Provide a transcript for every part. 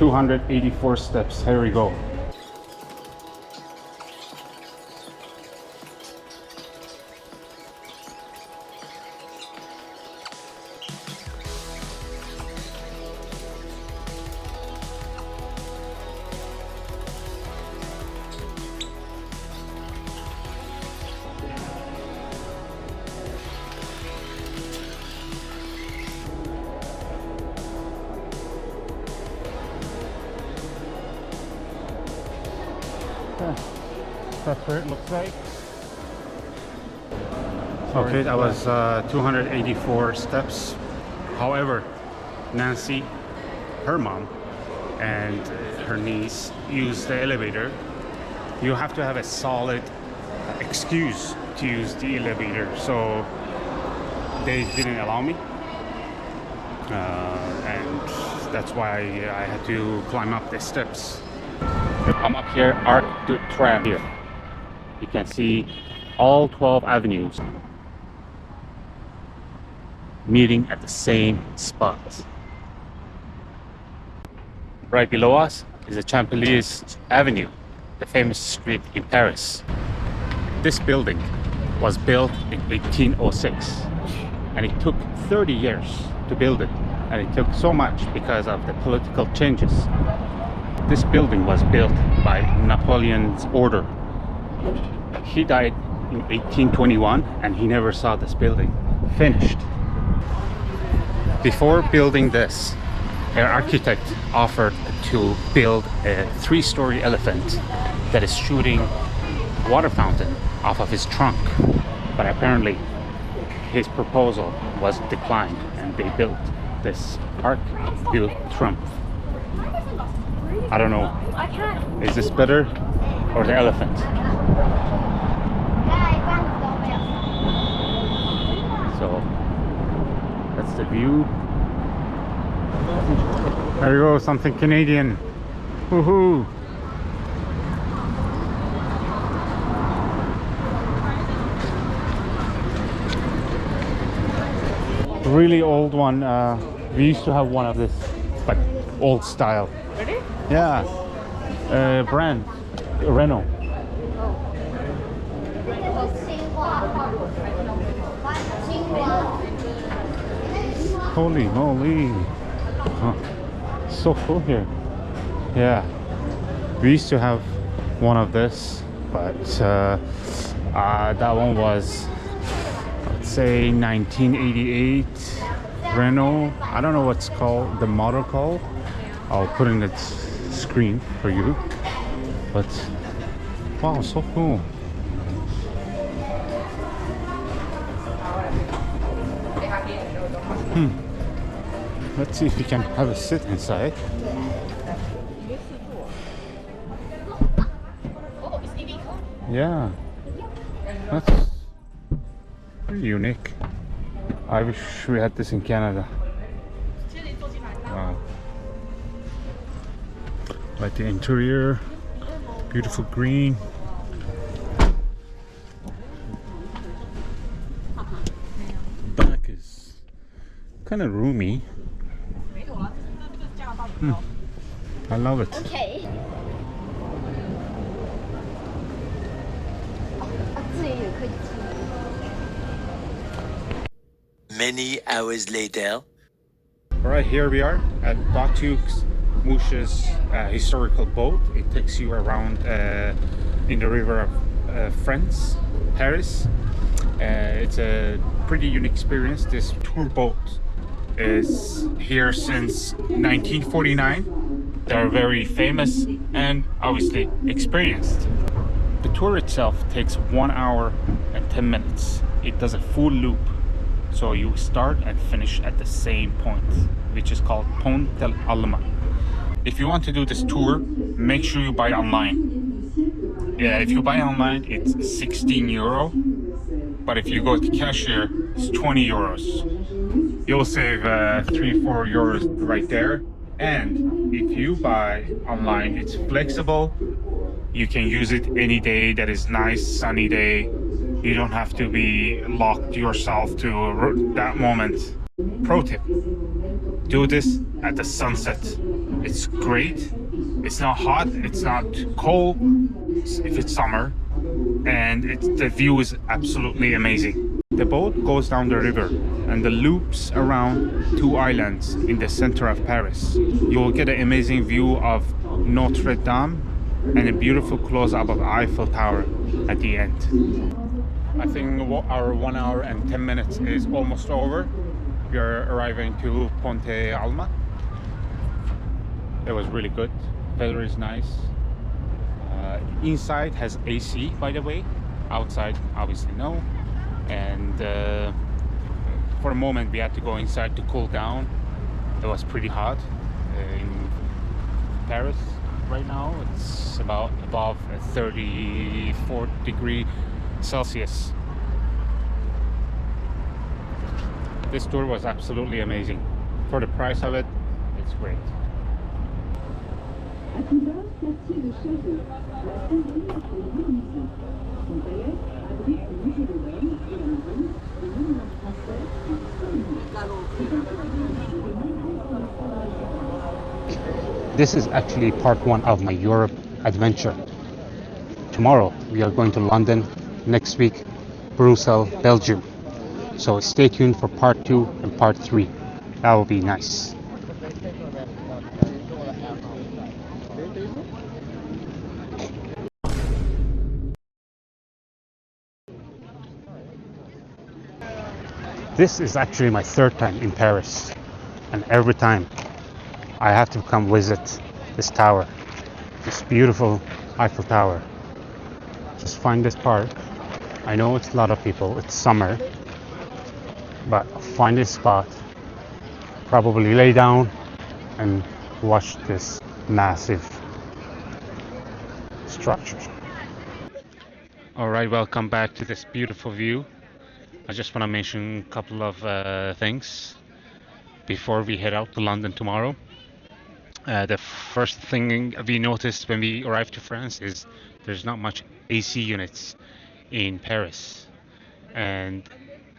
284 steps. Here we go. That's what it looks like. Okay, that was 284 steps. However, Nancy, her mom, and her niece used the elevator. You have to have a solid excuse to use the elevator, so they didn't allow me, and that's why I had to climb up the steps. I'm up here, Arc de Triomphe here. You can see all 12 avenues meeting at the same spot. Right below us is the Champs-Élysées Avenue, the famous street in Paris. This building was built in 1806, and it took 30 years to build it, and it took so much because of the political changes. This building was built by Napoleon's order. He died in 1821 and he never saw this building finished. Before building this, an architect offered to build a 3-story elephant that is shooting water fountain off of his trunk. But apparently his proposal was declined and they built this Arc de Triomphe. I don't know. Is this better or the elephant? So that's the view. There you go, something Canadian. Woohoo! Really old one. We used to have one of this, but old style. Really? Yeah, brand Renault. Holy moly! Huh. So cool here. Yeah, we used to have one of this, but that one was, let's say, 1988 Renault. I don't know what's called, the model called. I'll put in the screen for you, but wow, so cool. Let's see if we can have a sit inside. Yeah, that's pretty unique. I wish we had this in Canada. Wow. Like the interior, beautiful green. Back is kind of roomy. I love it. Okay. Many hours later. Alright, here we are at Batuk's Mouche's historical boat. It takes you around in the river of France, Paris. It's a pretty unique experience. This tour boat is here since 1949. They're very famous and obviously experienced. The tour itself takes 1 hour and 10 minutes. It does a full loop. So you start and finish at the same point, which is called Pont del Alma. If you want to do this tour, make sure you buy online. Yeah, if you buy online, it's 16 euro. But if you go to cashier, it's 20 euros. You'll save 3-4 euros right there. And if you buy online, it's flexible. You can use it any day that is nice, sunny day. You don't have to be locked yourself to that moment. Pro tip, do this at the sunset. It's great. It's not hot, it's not cold if it's summer, and the view is absolutely amazing. The boat goes down the river and the loops around two islands in the center of Paris. You will get an amazing view of Notre Dame and a beautiful close-up of Eiffel Tower at the end. I think our 1 hour and 10 minutes is almost over. We are arriving to Ponte Alma. It was really good. Weather is nice. Inside has AC, by the way. Outside, obviously no. And for a moment, we had to go inside to cool down. It was pretty hot in Paris right now. It's about above 34 degrees Celsius. This tour was absolutely amazing. For the price of it, it's great. This is actually part one of my Europe adventure. Tomorrow we are going to London, next week Brussels, Belgium. So stay tuned for part 2 and part 3. That will be nice. This is actually my third time in Paris, and every time I have to come visit this tower, this beautiful Eiffel Tower. Just find this park. I know it's a lot of people, it's summer, but find this spot, probably lay down and watch this massive structure. Alright, welcome back to this beautiful view. I just want to mention a couple of things before we head out to London tomorrow. The first thing we noticed when we arrived to France is there's not much AC units in Paris, and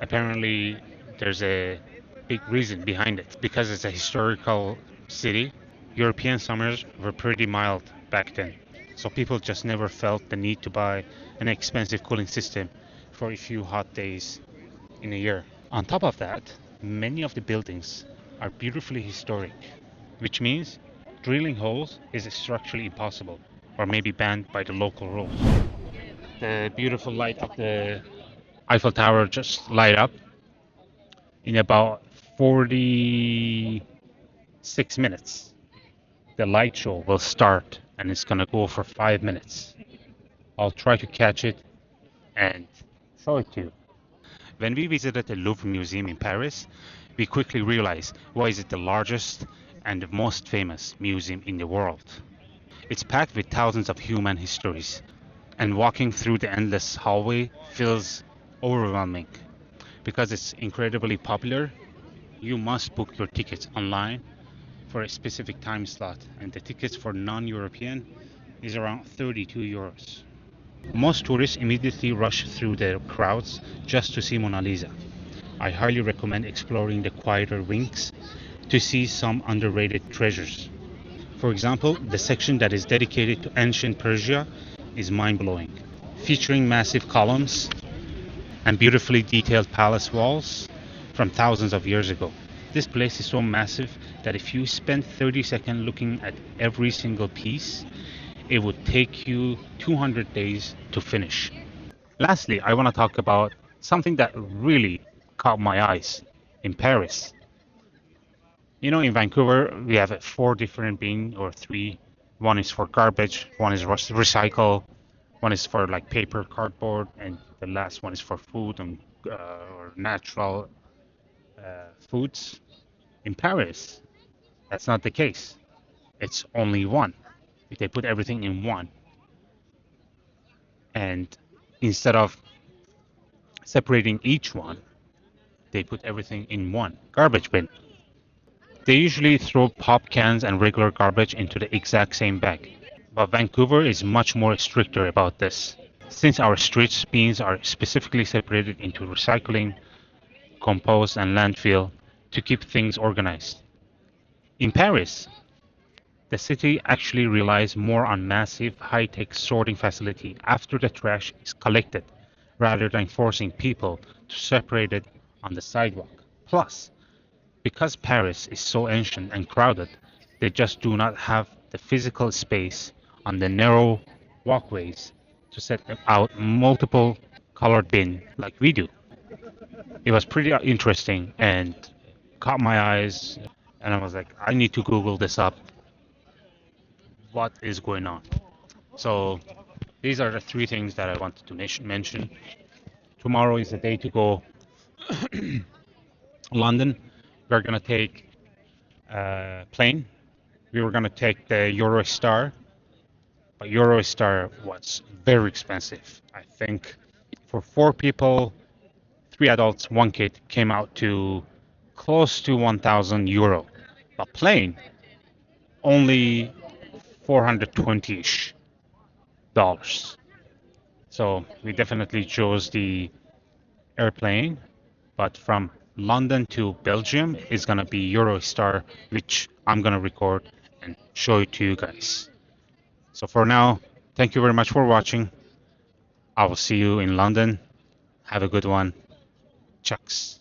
apparently there's a big reason behind it. Because it's a historical city, European summers were pretty mild back then, so people just never felt the need to buy an expensive cooling system for a few hot days in a year. On top of that, many of the buildings are beautifully historic, which means drilling holes is structurally impossible, or maybe banned by the local rules. The beautiful light of the Eiffel Tower just light up. In about 46 minutes, the light show will start, and it's gonna go for 5 minutes. I'll try to catch it and show it to you. When we visited the Louvre Museum in Paris, we quickly realized why is it the largest and the most famous museum in the world. It's packed with thousands of human histories, and walking through the endless hallway feels overwhelming. Because it's incredibly popular, you must book your tickets online for a specific time slot, and the tickets for non-European is around 32 euros. Most tourists immediately rush through the crowds just to see Mona Lisa. I highly recommend exploring the quieter wings to see some underrated treasures. For example, the section that is dedicated to ancient Persia is mind-blowing, featuring massive columns and beautifully detailed palace walls from thousands of years ago. This place is so massive that if you spend 30 seconds looking at every single piece, it would take you 200 days to finish. Lastly, I want to talk about something that really caught my eyes in Paris. You know, in Vancouver, we have 4 different bins, or 3. One is for garbage, one is recycle, one is for like paper, cardboard, and the last one is for food and or natural foods. In Paris, that's not the case. It's only one. They put everything in one. And instead of separating each one, they put everything in one garbage bin. They usually throw pop cans and regular garbage into the exact same bag. But Vancouver is much more stricter about this, since our street bins are specifically separated into recycling, compost, and landfill to keep things organized. In Paris, The city actually relies more on massive high-tech sorting facility after the trash is collected, rather than forcing people to separate it on the sidewalk. Plus, because Paris is so ancient and crowded, they just do not have the physical space on the narrow walkways to set out multiple colored bin like we do. It was pretty interesting and caught my eyes, and I was like, I need to Google this up. What is going on? So these are the three things that I wanted to mention. Tomorrow is the day to go London. We're gonna take a plane. We were gonna take the Eurostar, but Eurostar was very expensive. I think for four people, three adults, one kid, came out to close to 1,000 euro. But plane only 420-ish dollars. So we definitely chose the airplane, but from London to Belgium is gonna be Eurostar, which I'm gonna record and show it to you guys. So for now, thank you very much for watching. I will see you in London. Have a good one. Chucks.